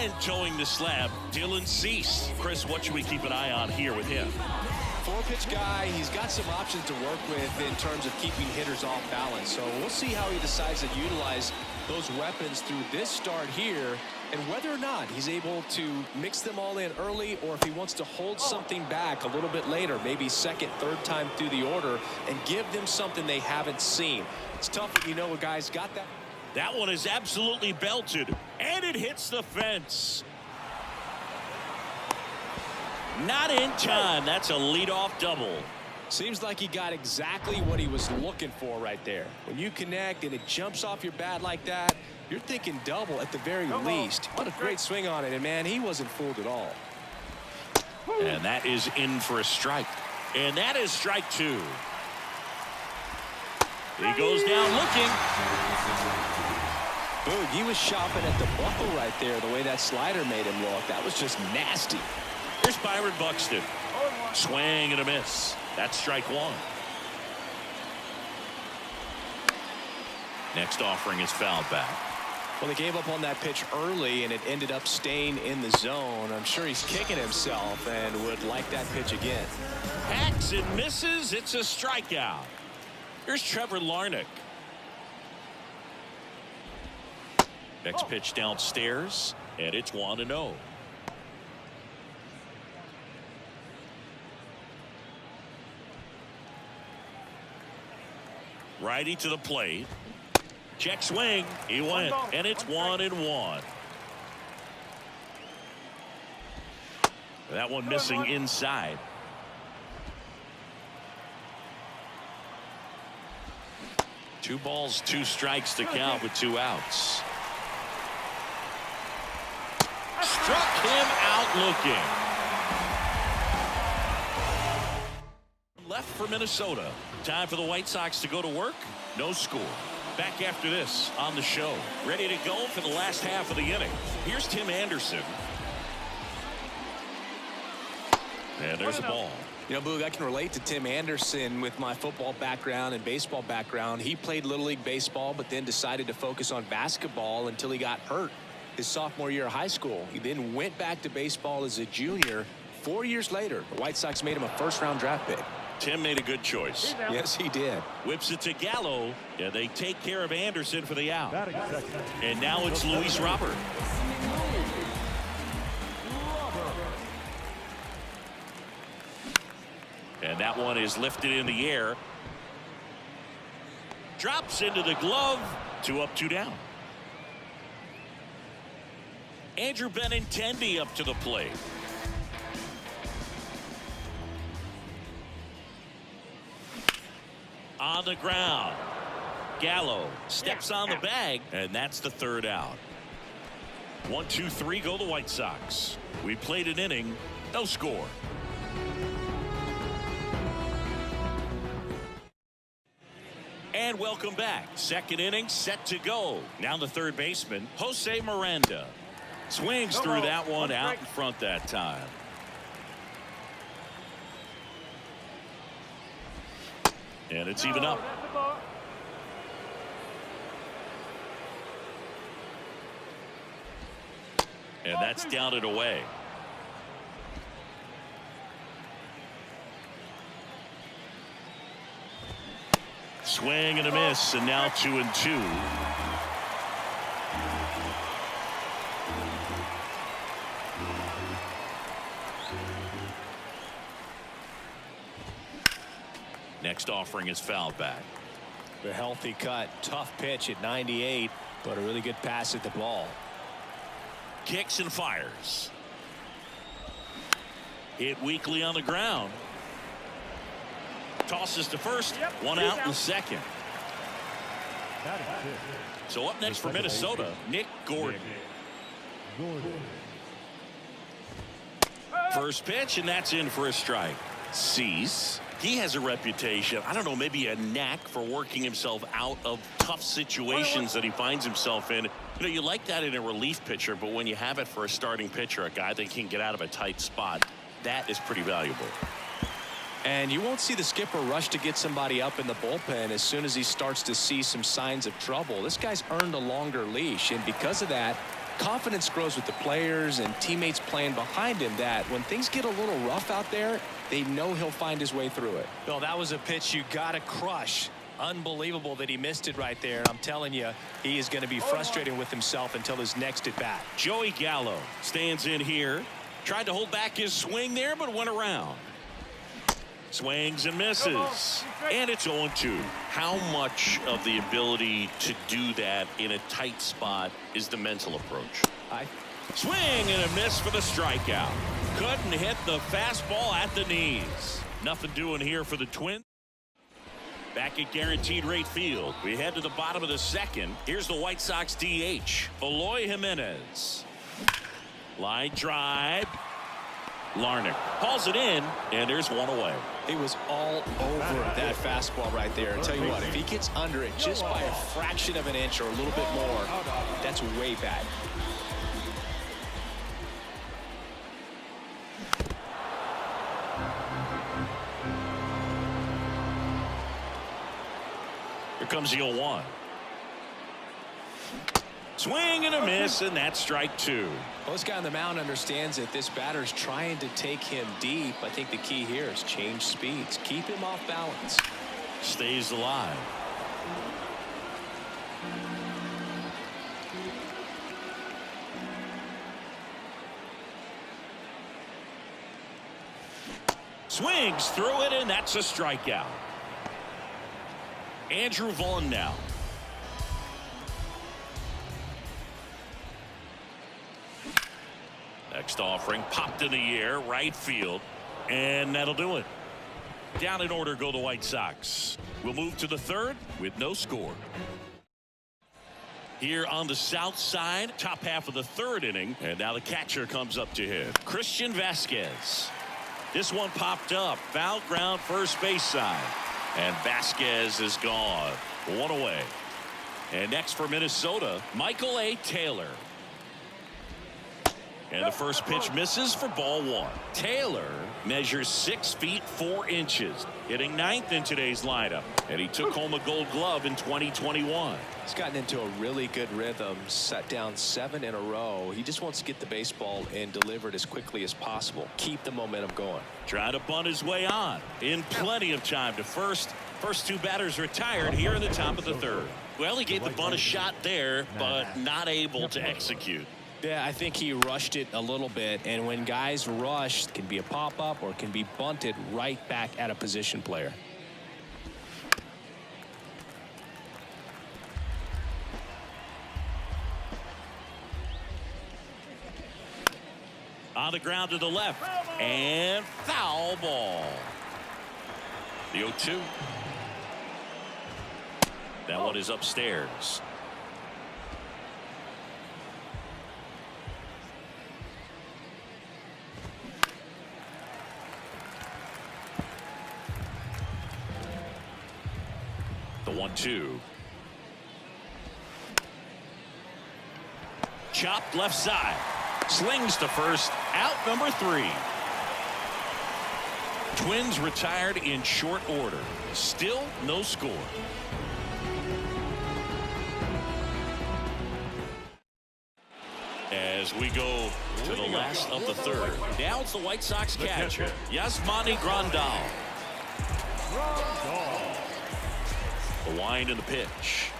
And towing the slab, Dylan Cease. Chris, what should we keep an eye on here with him? Four-pitch guy. He's got some options to work with in terms of keeping hitters off balance. So we'll see how he decides to utilize those weapons through this start here, and whether or not he's able to mix them all in early, or if he wants to hold something back a little bit later, maybe second, third time through the order, and give them something they haven't seen. It's tough when you know a guy's got that. That one is absolutely belted, and it hits the fence. Not in time. That's a leadoff double. Seems like he got exactly what he was looking for right there. When you connect and it jumps off your bat like that, you're thinking double at the very least. What a great swing on it, and man, he wasn't fooled at all. And that is in for a strike. And that is strike two. He goes down looking. Boog, he was shopping at the buckle right there, the way that slider made him look. That was just nasty. Here's Byron Buxton. Swing and a miss. That's strike one. Next offering is fouled back. Well, they gave up on that pitch early, and it ended up staying in the zone. I'm sure he's kicking himself and would like that pitch again. Hacks and misses. It's a strikeout. Here's Trevor Larnach. Next pitch downstairs, and it's 1-0. Righty to the plate. Check swing. He went, and it's 1-1. That one missing inside. Two balls, two strikes to count with two outs. Struck him out looking. Left for Minnesota. Time for the White Sox to go to work. No score. Back after this on the show. Ready to go for the last half of the inning. Here's Tim Anderson. And there's a ball. You know, Boog, I can relate to Tim Anderson with my football background and baseball background. He played Little League baseball, but then decided to focus on basketball until he got hurt his sophomore year of high school. He then went back to baseball as a junior. 4 years later, the White Sox made him a first-round draft pick. Tim made a good choice. Yes, he did. Whips it to Gallo. Yeah, they take care of Anderson for the out. And now it's Luis Robert. And that one is lifted in the air. Drops into the glove. 2 up, 2 down. Andrew Benintendi up to the plate. On the ground. Gallo steps on the bag, and that's the third out. 1, 2, 3 go the White Sox. We played an inning, no score. And welcome back. Second inning set to go. Now the third baseman, Jose Miranda. Swings through that one out in front that time. And it's even up. And that's down and away. Swing and a miss, and now 2-2. Next offering is fouled back. A healthy cut, tough pitch at 98, but a really good pass at the ball. Kicks and fires. Hit weakly on the ground. Tosses to first. One out in the second. So up next for Minnesota, Nick Gordon. First pitch, and that's in for a strike. Cease. He has a reputation, I don't know, maybe a knack for working himself out of tough situations that he finds himself in. You know, you like that in a relief pitcher, but when you have it for a starting pitcher, a guy that can get out of a tight spot, that is pretty valuable. And you won't see the skipper rush to get somebody up in the bullpen as soon as he starts to see some signs of trouble. This guy's earned a longer leash, and because of that, Confidence grows with the players and teammates playing behind him, that when things get a little rough out there, they know he'll find his way through it. Well, that was a pitch you got to crush. Unbelievable that he missed it right there. I'm telling you, he is going to be frustrated with himself until his next at bat. Joey Gallo stands in here. Tried to hold back his swing there, but went around. Swings and misses. And it's 0-2. How much of the ability to do that in a tight spot is the mental approach? Swing and a miss for the strikeout. Couldn't hit the fastball at the knees. Nothing doing here for the Twins. Back at Guaranteed Rate Field. We head to the bottom of the second. Here's the White Sox DH, Eloy Jimenez. Line drive. Larnach hauls it in, and there's one away. It was all over that fastball right there. I tell you what, if he gets under it just by a fraction of an inch or a little bit more, that's way bad. Here comes the 0-1. Swing and a miss, and that's strike two. Well, this guy on the mound understands that this batter's trying to take him deep. I think the key here is change speeds. Keep him off balance. Stays alive. Swings through it, and that's a strikeout. Andrew Vaughn now. Next offering popped in the air, right field, and that'll do it. Down in order go the White Sox. We'll move to the third with no score. Here on the south side, top half of the third inning, and now the catcher comes up to hit. Christian Vasquez. This one popped up, foul ground first base side, and Vasquez is gone. One away. And next for Minnesota, Michael A. Taylor. And the first pitch misses for ball one. Taylor measures 6 feet 4 inches, hitting ninth in today's lineup, and he took home a Gold Glove in 2021. He's gotten into a really good rhythm, set down 7 in a row. He just wants to get the baseball and deliver it as quickly as possible. Keep the momentum going. Trying to bunt his way on in plenty of time to first. First two batters retired here in the top of the third. Well, he gave the bunt a shot there, but not able to execute. Yeah, I think he rushed it a little bit, and when guys rush, it can be a pop-up or it can be bunted right back at a position player. On the ground to the left, and foul ball. The 0-2. That one is upstairs. The 1-2. Chopped left side. Slings to first. Out number 3. Twins retired in short order. Still no score. As we go to the last of the third. Now it's the White Sox catcher, Yasmani Grandal. The wind and the pitch.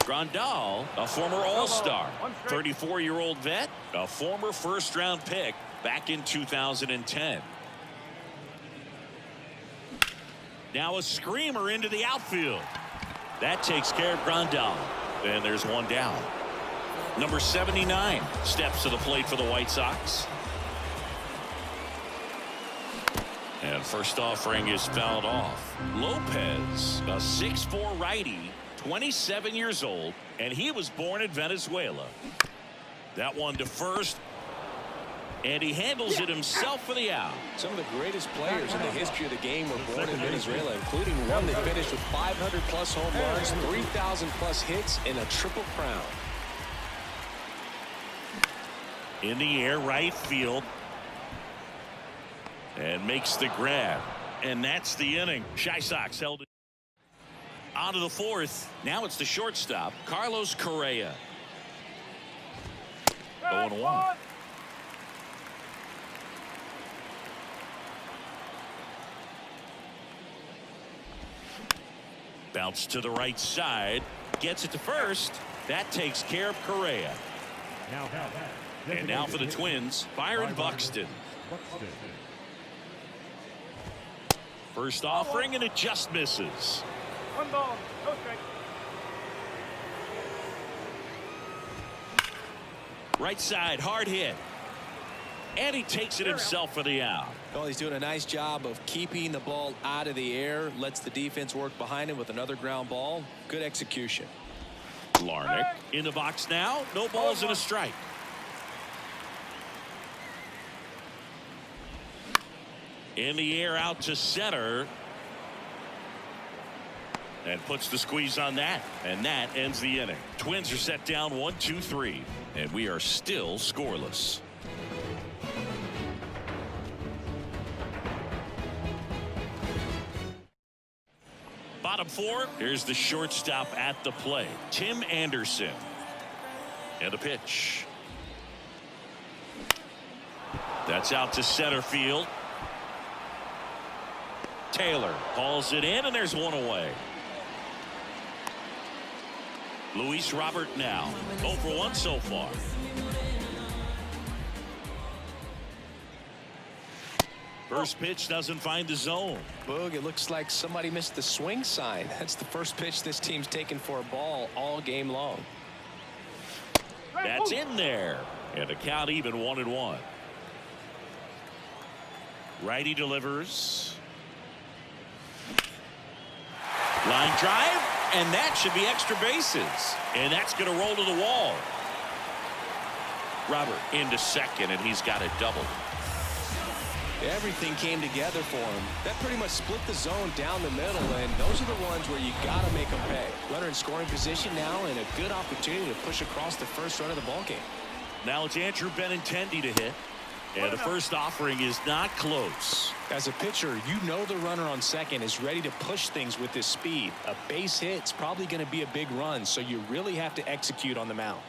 Grandal, a former All-Star, 34-year-old vet, a former first-round pick back in 2010. Now a screamer into the outfield. That takes care of Grandal. And there's one down. Number 79 steps to the plate for the White Sox. And first offering is fouled off. Lopez, a 6'4" righty, 27 years old, and he was born in Venezuela. That one to first, and he handles it himself for the out. Some of the greatest players in the history of the game were born in Venezuela, including one that finished with 500-plus home runs, 3,000-plus hits, and a triple crown. In the air, right field. And makes the grab. And that's the inning. Chi Sox held it. On to the fourth. Now it's the shortstop, Carlos Correa. 0-1. Bounce to the right side. Gets it to first. That takes care of Correa. And now for the Twins, Byron Buxton. First offering, and it just misses. 1 ball, no strike. Right side, hard hit. And he takes it himself for the out. Well, he's doing a nice job of keeping the ball out of the air. Lets the defense work behind him with another ground ball. Good execution. Larnach in the box now. No balls and a strike. In the air out to center. And puts the squeeze on that. And that ends the inning. Twins are set down 1-2-3. And we are still scoreless. Bottom 4. Here's the shortstop at the plate, Tim Anderson. And a pitch. That's out to center field. Taylor hauls it in, and there's one away. Luis Robert now 0 for 1 so far. First pitch doesn't find the zone. Boog, it looks like somebody missed the swing sign. That's the first pitch this team's taken for a ball all game long. That's in there. And the count even 1-1. Righty delivers. Line drive, and that should be extra bases. And that's going to roll to the wall. Robert into second, and he's got it doubled. Everything came together for him. That pretty much split the zone down the middle, and those are the ones where you got to make them pay. Runner in scoring position now, and a good opportunity to push across the first run of the ball game. Now it's Andrew Benintendi to hit. And the first offering is not close. As a pitcher, you know the runner on second is ready to push things with his speed. A base hit's probably going to be a big run, so you really have to execute on the mound.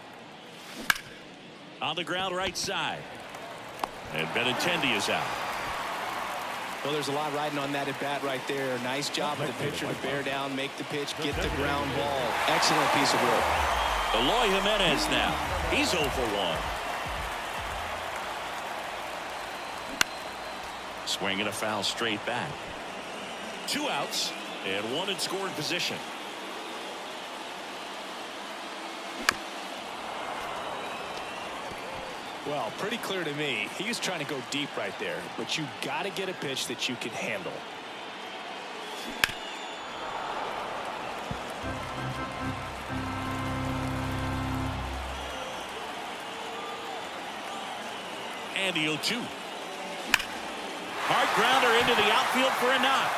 On the ground right side. And Benintendi is out. Well, there's a lot riding on that at bat right there. Nice job of the pitcher to bear down, make the pitch, get the ground ball. Excellent piece of work. Eloy Jimenez now. He's 0 for 1. Swinging a foul straight back. 2 outs and 1 in scoring position. Well, pretty clear to me. He was trying to go deep right there, but you got to get a pitch that you can handle. And the 0-2. Hard grounder into the outfield for a knock.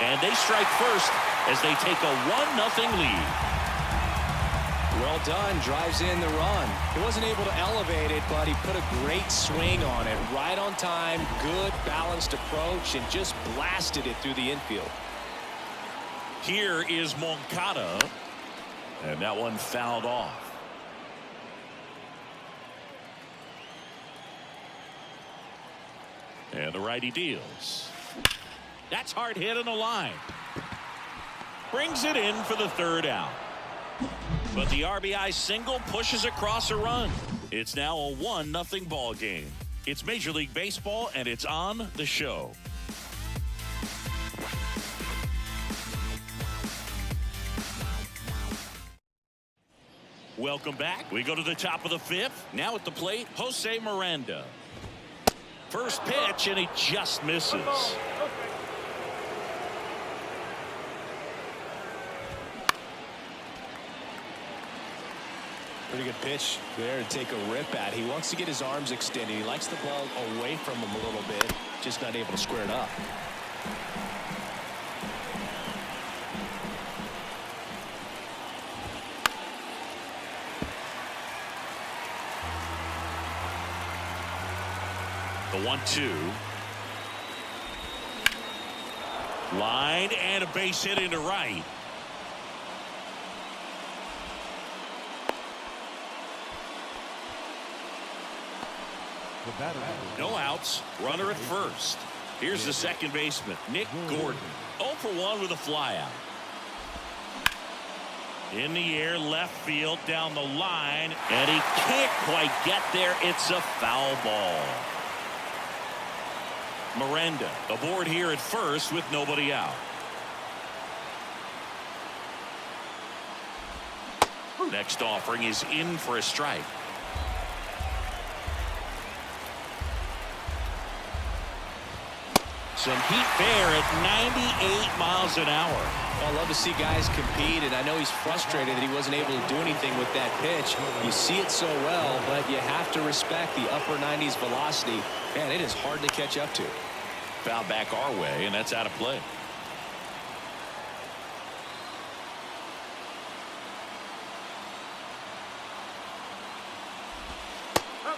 And they strike first as they take a 1-0 lead. Well done. Drives in the run. He wasn't able to elevate it, but he put a great swing on it. Right on time. Good balanced approach, and just blasted it through the infield. Here is Moncada. And that one fouled off. And the righty deals. That's hard hit on the line. Brings it in for the 3rd out. But the RBI single pushes across a run. It's now a 1-0 ball game. It's Major League Baseball, and it's on the show. Welcome back. We go to the top of the 5th. Now at the plate, Jose Miranda. First pitch, and he just misses. Pretty good pitch there to take a rip at. He wants to get his arms extended. He likes the ball away from him a little bit, just not able to square it up. The 1-2. Line and a base hit into right. No outs, runner at first. Here's the second baseman, Nick Gordon. 0 for 1 with a flyout. In the air, left field, down the line, and he can't quite get there. It's a foul ball. Miranda aboard here at first with nobody out. Next offering is in for a strike. Some heat there at 98 miles an hour. I love to see guys compete, and I know he's frustrated that he wasn't able to do anything with that pitch. You see it so well, but you have to respect the upper 90s velocity. Man, it is hard to catch up to. Foul back our way, and that's out of play.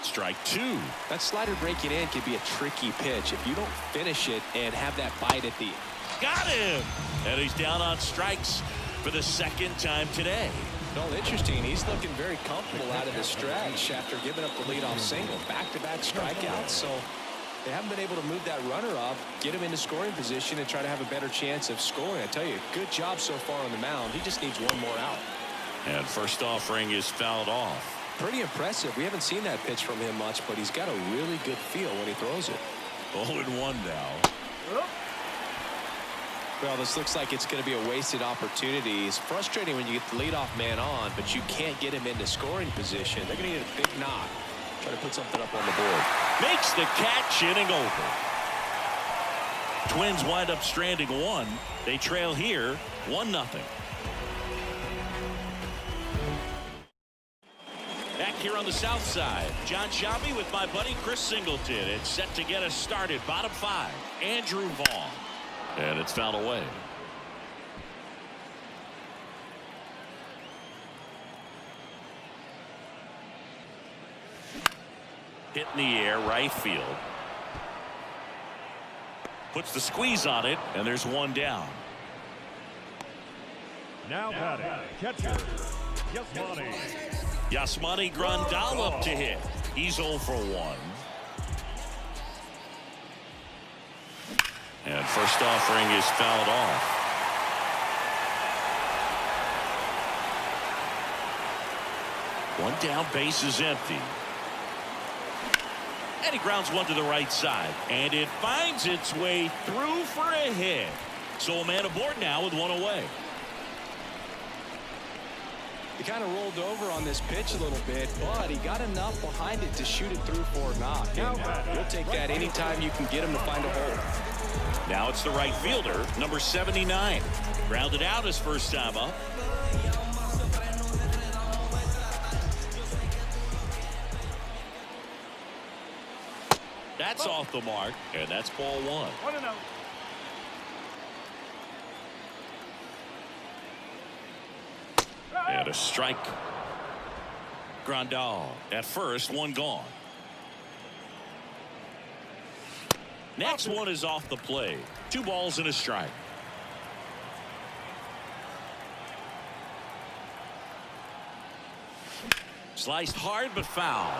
Strike 2. That slider breaking in can be a tricky pitch if you don't finish it and have that bite at the end. Got him, and he's down on strikes for the second time today. Well, interesting. He's looking very comfortable out of the stretch after giving up the leadoff single. Back-to-back strikeouts, so they haven't been able to move that runner up, get him into scoring position, and try to have a better chance of scoring. I tell you, good job so far on the mound. He just needs one more out. And first offering is fouled off. Pretty impressive. We haven't seen that pitch from him much, but he's got a really good feel when he throws it. 0-1 now. Well, this looks like it's going to be a wasted opportunity. It's frustrating when you get the leadoff man on, but you can't get him into scoring position. They're going to need a big knock. Try to put something up on the board. Makes the catch, inning over. Twins wind up stranding 1. They trail here 1-0. Back here on the south side, John Shabby with my buddy Chris Singleton. It's set to get us started. Bottom 5, Andrew Vaughn. And it's fouled away. Hit in the air, right field. Puts the squeeze on it, and there's one down. Now batting, catcher, Yasmani. Yasmani Grandal up to hit. He's 0 for 1. And first offering is fouled off. One down, base is empty. And he grounds one to the right side. And it finds its way through for a hit. So a man aboard now with one away. He kind of rolled over on this pitch a little bit, but he got enough behind it to shoot it through for a knock. And you'll take that anytime you can get him to find a hole. Now it's the right fielder, number 79. Grounded out his first time up. That's off the mark, and that's ball 1. 1-0. And a strike. Grandal at first, one gone. Next one is off the plate. 2 balls and a strike. Sliced hard but foul.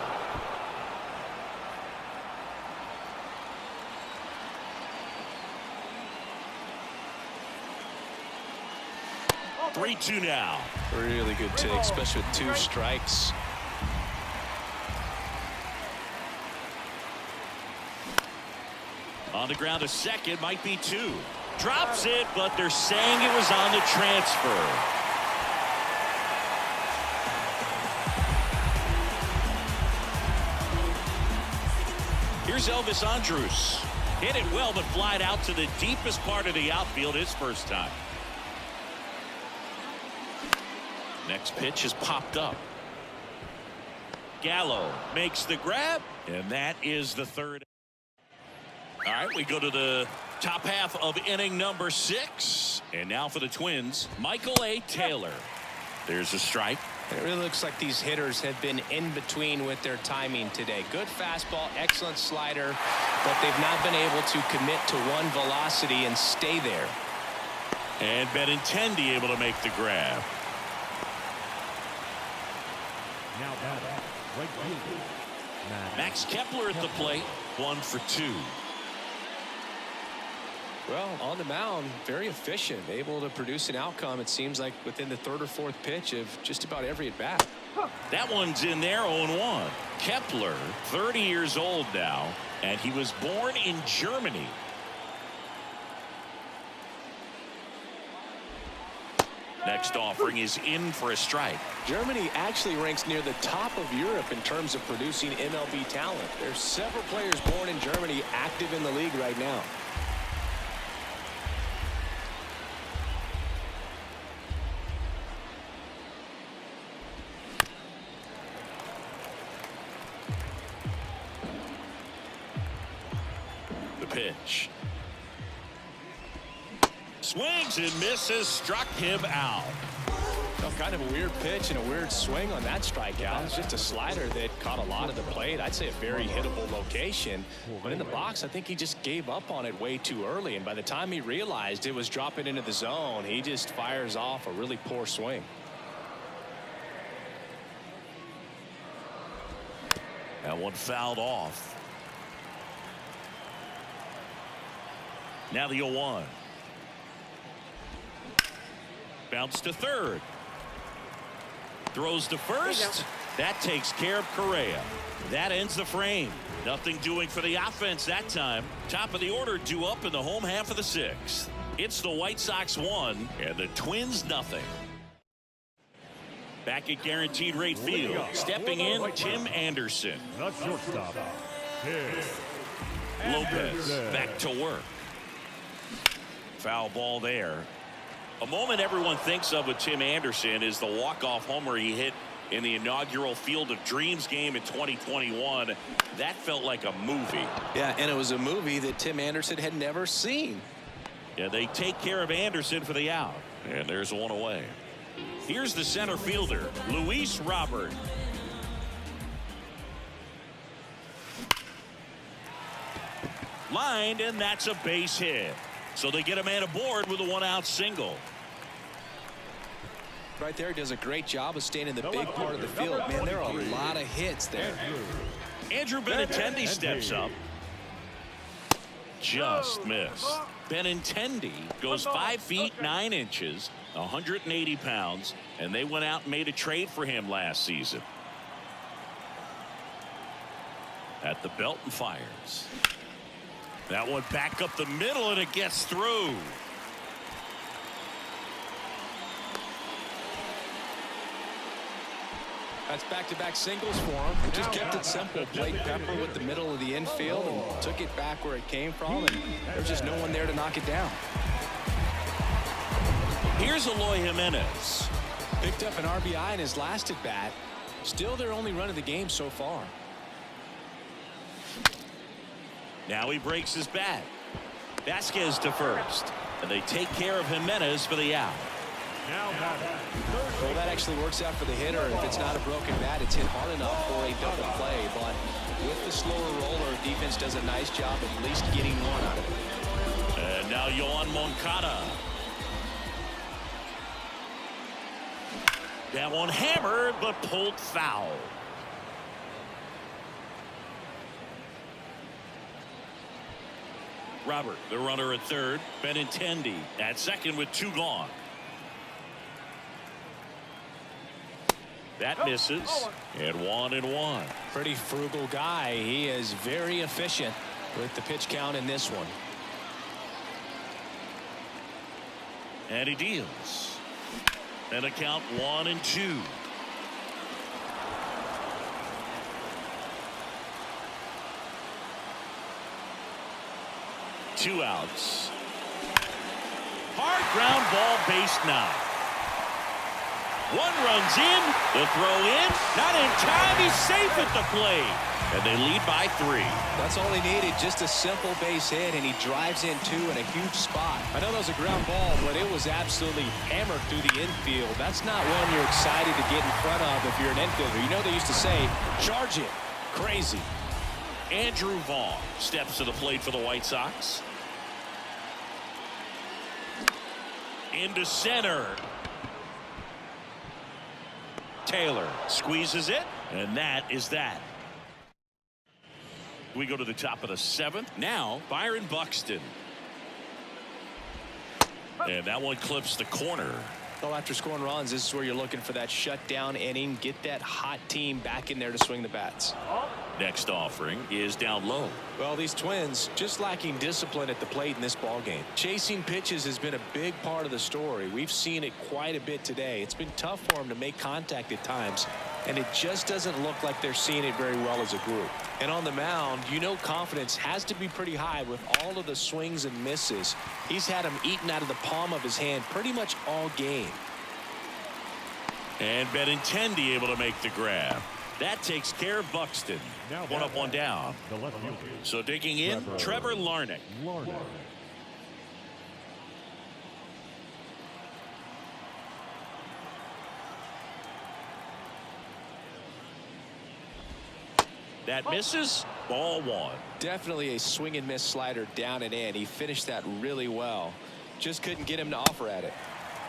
Three-two now. Really good take, especially with 2 strikes. On the ground, a second, might be 2. Drops it, but they're saying it was on the transfer. Here's Elvis Andrus. Hit it well, but flied out to the deepest part of the outfield his first time. Next pitch is popped up. Gallo makes the grab, and that is the third. All right, we go to the top half of inning number 6. And now for the Twins, Michael A. Taylor. There's a strike. It really looks like these hitters have been in between with their timing today. Good fastball, excellent slider, but they've not been able to commit to one velocity and stay there. And Benintendi able to make the grab. Now batting, right fielder, Max Kepler at the plate, 1 for 2. Well, on the mound, very efficient, able to produce an outcome, it seems like, within the 3rd or 4th pitch of just about every at bat. That one's in there, 0-1. Kepler, 30 years old now, and he was born in Germany. Next offering is in for a strike. Germany actually ranks near the top of Europe in terms of producing MLB talent. There's several players born in Germany active in the league right now. The pitch. Swings and misses, struck him out. Kind of a weird pitch and a weird swing on that strikeout. It's just a slider that caught a lot of the plate. I'd say a very hittable location. But in the box, I think he just gave up on it way too early. And by the time he realized it was dropping into the zone, he just fires off a really poor swing. That one fouled off. Now the 0-1. Bounce to third. Throws to first. That takes care of Correa. That ends the frame. Nothing doing for the offense that time. Top of the order due up in the home half of the 6th. It's the White Sox 1 and the Twins nothing. Back at Guaranteed Rate Field. Stepping in, Tim Anderson. The shortstop, Tim Lopez back to work. Foul ball there. A moment everyone thinks of with Tim Anderson is the walk-off homer he hit in the inaugural Field of Dreams game in 2021. That felt like a movie. Yeah, and it was a movie that Tim Anderson had never seen. Yeah, they take care of Anderson for the out. And there's one away. Here's the center fielder, Luis Robert. Lined, and that's a base hit. So they get a man aboard with a 1-out single. Right there, does a great job of staying in the big part of the field. Man, there are a lot of hits there. Andrew Benintendi steps up. Just missed. Benintendi goes 5 feet 9 inches, 180 pounds, and they went out and made a trade for him last season. At the belt and fires. That one back up the middle, and it gets through. That's back-to-back singles for him. Just kept it simple. Played Pepper with the middle of the infield and took it back where it came from, and there's just no one there to knock it down. Here's Eloy Jimenez. Picked up an RBI in his last at-bat. Still their only run of the game so far. Now he breaks his bat. Vasquez to first. And they take care of Jimenez for the out. Well, that actually works out for the hitter. If it's not a broken bat, it's hit hard enough for a double play. But with the slower roller, defense does a nice job at least getting one out of it. And now Yohan Moncada. That one hammered, but pulled foul. Robert, the runner at third. Benintendi at second with 2 gone. That misses. And 1-1. Pretty frugal guy. He is very efficient with the pitch count in this one. And he deals. And a count 1-2. Two outs. Hard ground ball, base 9. One runs in, the throw in, not in time, he's safe at the plate. And they lead by 3. That's all he needed, just a simple base hit, and he drives in 2 in a huge spot. I know that was a ground ball, but it was absolutely hammered through the infield. That's not one you're excited to get in front of if you're an infielder. You know they used to say, charge it. Crazy. Andrew Vaughn steps to the plate for the White Sox. Into center. Taylor squeezes it, and that is that. We go to the top of the 7th. Now, Byron Buxton. And that one clips the corner. Well, after scoring runs, this is where you're looking for that shutdown inning. Get that hot team back in there to swing the bats. Next offering is down low. Well, these Twins just lacking discipline at the plate in this ball game. Chasing pitches has been a big part of the story. We've seen it quite a bit today. It's been tough for them to make contact at times, and it just doesn't look like they're seeing it very well as a group. And on the mound, you know, confidence has to be pretty high with all of the swings and misses. He's had them eaten out of the palm of his hand pretty much all game. And Benintendi able to make the grab. That takes care of Buxton. Now One up, one down. The left fielder. So digging in, Trevor Larnach. That misses. Ball 1. Definitely a swing and miss slider down and in. He finished that really well. Just couldn't get him to offer at it.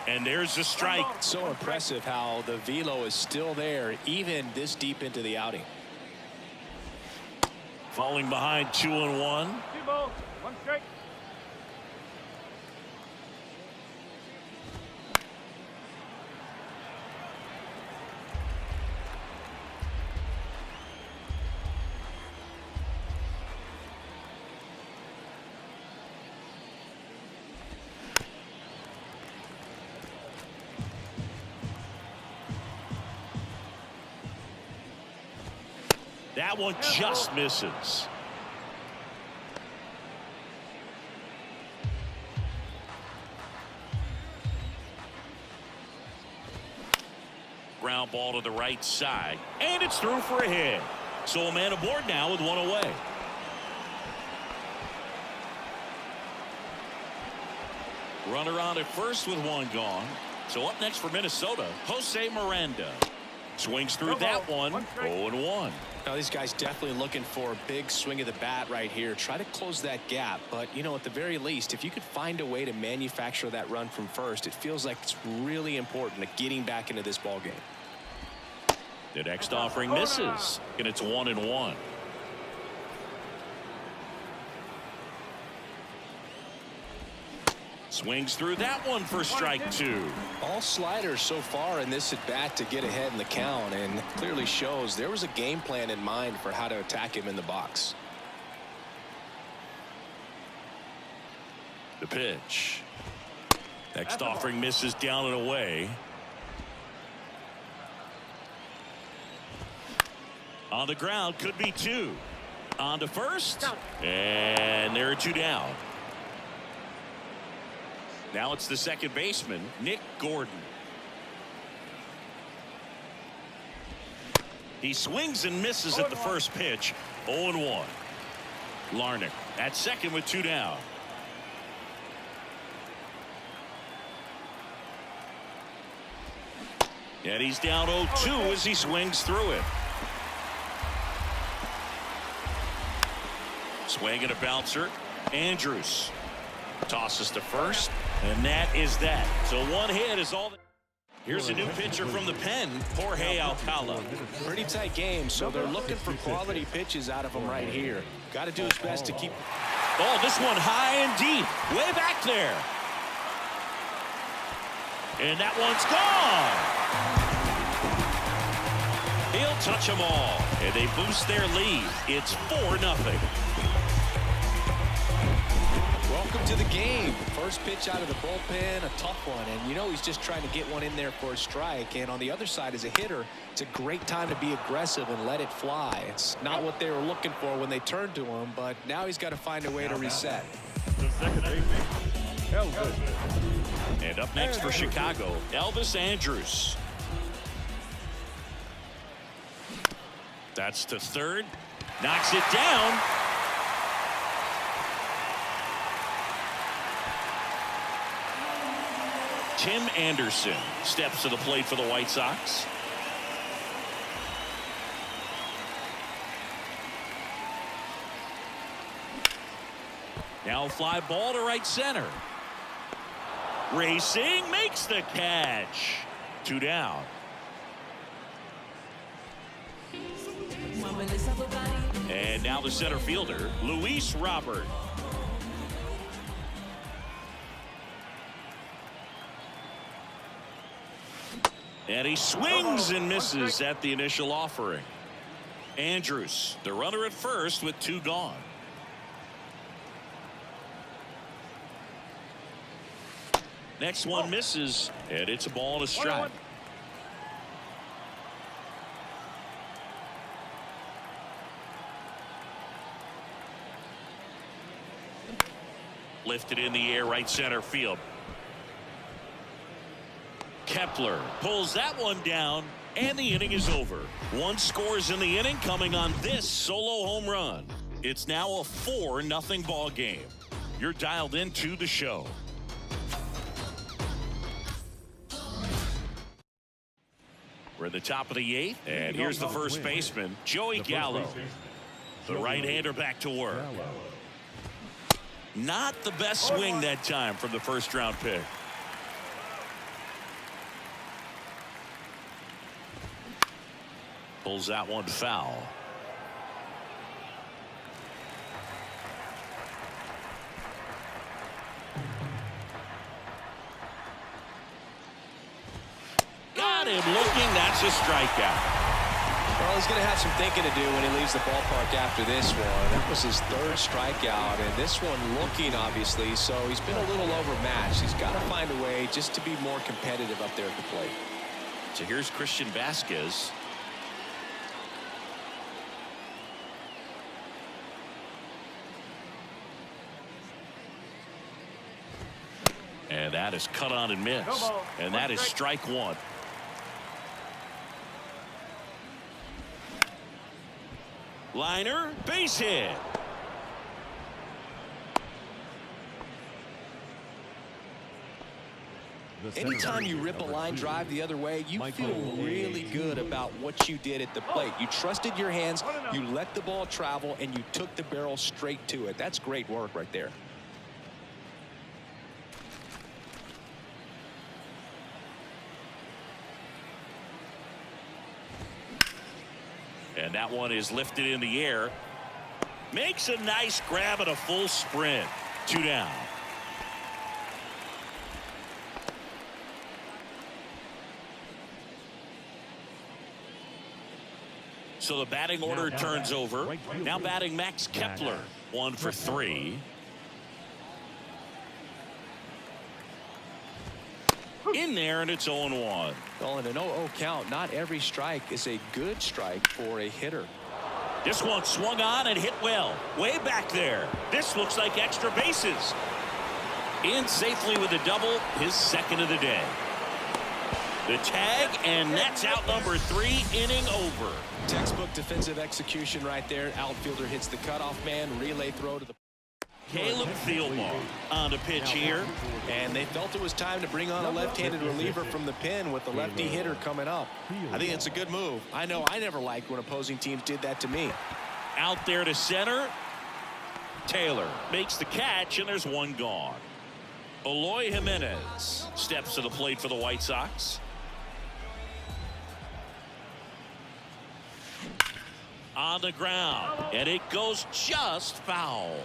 And there's the strike. So impressive how the velo is still there even this deep into the outing. Falling behind 2-1. 2 balls, 1 strike. That one just misses. Ground ball to the right side, and it's through for a hit. So a man aboard now with 1 away. Runner on at first with 1 gone. So up next for Minnesota, Jose Miranda. Swings through that one. 0-1. Now these guys definitely looking for a big swing of the bat right here. Try to close that gap. But, you know, at the very least, if you could find a way to manufacture that run from first, it feels like it's really important to getting back into this ball game. The next offering misses, and it's 1-1. Swings through that one for strike 2. All sliders so far in this at bat to get ahead in the count, and clearly shows there was a game plan in mind for how to attack him in the box. The pitch. Next offering misses down and away. On the ground, could be 2. On to first, and there are 2 down. Now it's the second baseman, Nick Gordon. He swings and misses at the first pitch. 0-1. Larnach at second with 2 down. And he's down 0-2 as he swings through it. Swing and a bouncer. Andrews tosses to first, and that is that. So 1 hit is all. Here's a new pitcher from the pen, Jorge Alcala. Pretty tight game, so they're looking for quality pitches out of him right here. Got to do his best to keep. Oh, this one high and deep, way back there. And that one's gone. He'll touch them all, and they boost their lead. It's 4-0. Welcome to the game. First pitch out of the bullpen, a tough one, and you know he's just trying to get one in there for a strike. And on the other side, as a hitter, it's a great time to be aggressive and let it fly. It's not what they were looking for when they turned to him, but now he's got to find a way to reset. The second baseman, Elvis. And up next for Chicago, Elvis Andrus. That's to third. Knocks it down. Tim Anderson steps to the plate for the White Sox. Now fly ball to right center. Racing makes the catch. 2 down. And now the center fielder, Luis Robert. And he swings and misses at the initial offering. Andrews, the runner at first with 2 gone. Next one misses, and it's a ball and a strike. Lifted in the air, right center field. Kepler pulls that one down, and the inning is over. 1 scores in the inning coming on this solo home run. It's now a 4-0 ball game. You're dialed into the show. We're at the top of the 8th, and here's the first baseman, Joey Gallo. The right-hander back to work. Not the best swing that time from the first-round pick. Pulls that one foul. Got him looking. That's a strikeout. Well, he's going to have some thinking to do when he leaves the ballpark after this one. That was his 3rd strikeout, and this one looking, obviously, so he's been a little overmatched. He's got to find a way just to be more competitive up there at the plate. So here's Christian Vasquez. And that is cut on and missed. And that is strike 1. Liner, base hit. Anytime you rip a line drive the other way, you feel really good about what you did at the plate. You trusted your hands, you let the ball travel, and you took the barrel straight to it. That's great work right there. And that one is lifted in the air. Makes a nice grab at a full sprint. 2 down. So the batting order turns over. Now batting Max Kepler. 1 for 3. In there, and it's 0-1. Well, in an 0-0 count, not every strike is a good strike for a hitter. This one swung on and hit well. Way back there. This looks like extra bases. In safely with a double, his 2nd of the day. The tag, and that's out number 3, inning over. Textbook defensive execution right there. Outfielder hits the cutoff man, relay throw to the... Caleb Thielbar on the pitch here. And they felt it was time to bring on a left-handed reliever from the pen with the lefty hitter coming up. I think it's a good move. I know I never liked when opposing teams did that to me. Out there to center. Taylor makes the catch, and there's 1 gone. Eloy Jimenez steps to the plate for the White Sox. On the ground, and it goes just foul.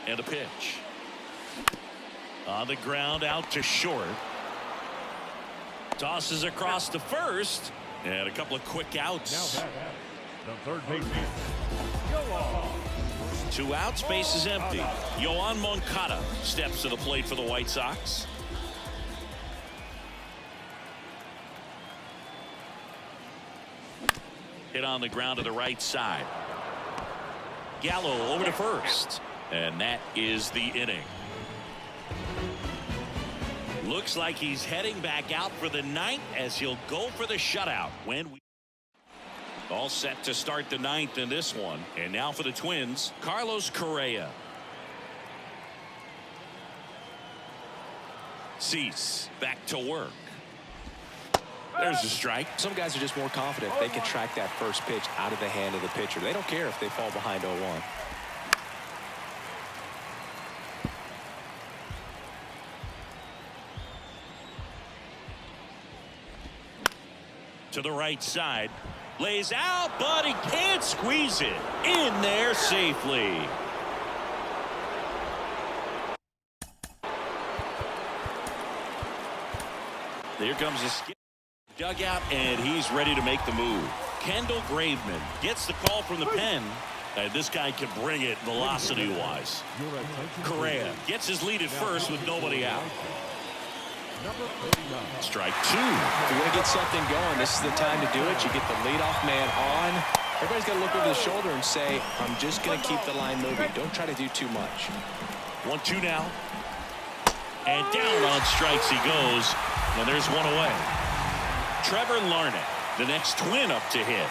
And a pitch. On the ground, out to short. Tosses across to first, and a couple of quick outs. Now the 3rd baseman. 2 outs, base is empty. Yoan Moncada steps to the plate for the White Sox. Hit on the ground to the right side. Gallo over to first. And that is the inning. Looks like he's heading back out for the 9th as he'll go for the shutout. All set to start the 9th in this one. And now for the Twins, Carlos Correa. Cease back to work. There's a strike. Some guys are just more confident they can track that first pitch out of the hand of the pitcher. They don't care if they fall behind 0-1. To the right side. Lays out, but he can't squeeze it in there safely. There comes a skip. Dugout, and he's ready to make the move. Kendall Graveman gets the call from the pen. And this guy can bring it velocity-wise. Correa gets his lead at first with nobody out. Strike two. If you're going to get something going, this is the time to do it. You get the leadoff man on. Everybody's got to look over the shoulder and say, I'm just going to keep the line moving. Don't try to do too much. 1-2 now. And down on strikes he goes. And there's one away. Trevor Larnett, the next twin up to hit.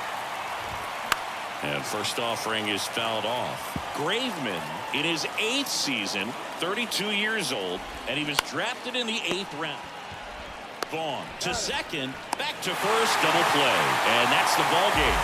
And first offering is fouled off. Graveman in his 8th season, 32 years old, and he was drafted in the 8th round. Vaughn to second, back to first, double play, and that's the ball game.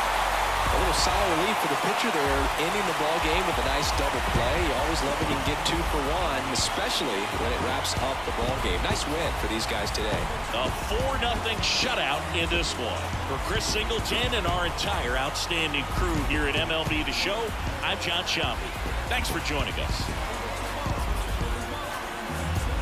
A little sigh of relief for the pitcher there, ending the ball game with a nice double play. You always love when you can get 2 for 1, especially when it wraps up the ball game. Nice win for these guys today. A 4-0 shutout in this one. For Chris Singleton and our entire outstanding crew here at MLB The Show, I'm John Sciambi. Thanks for joining us.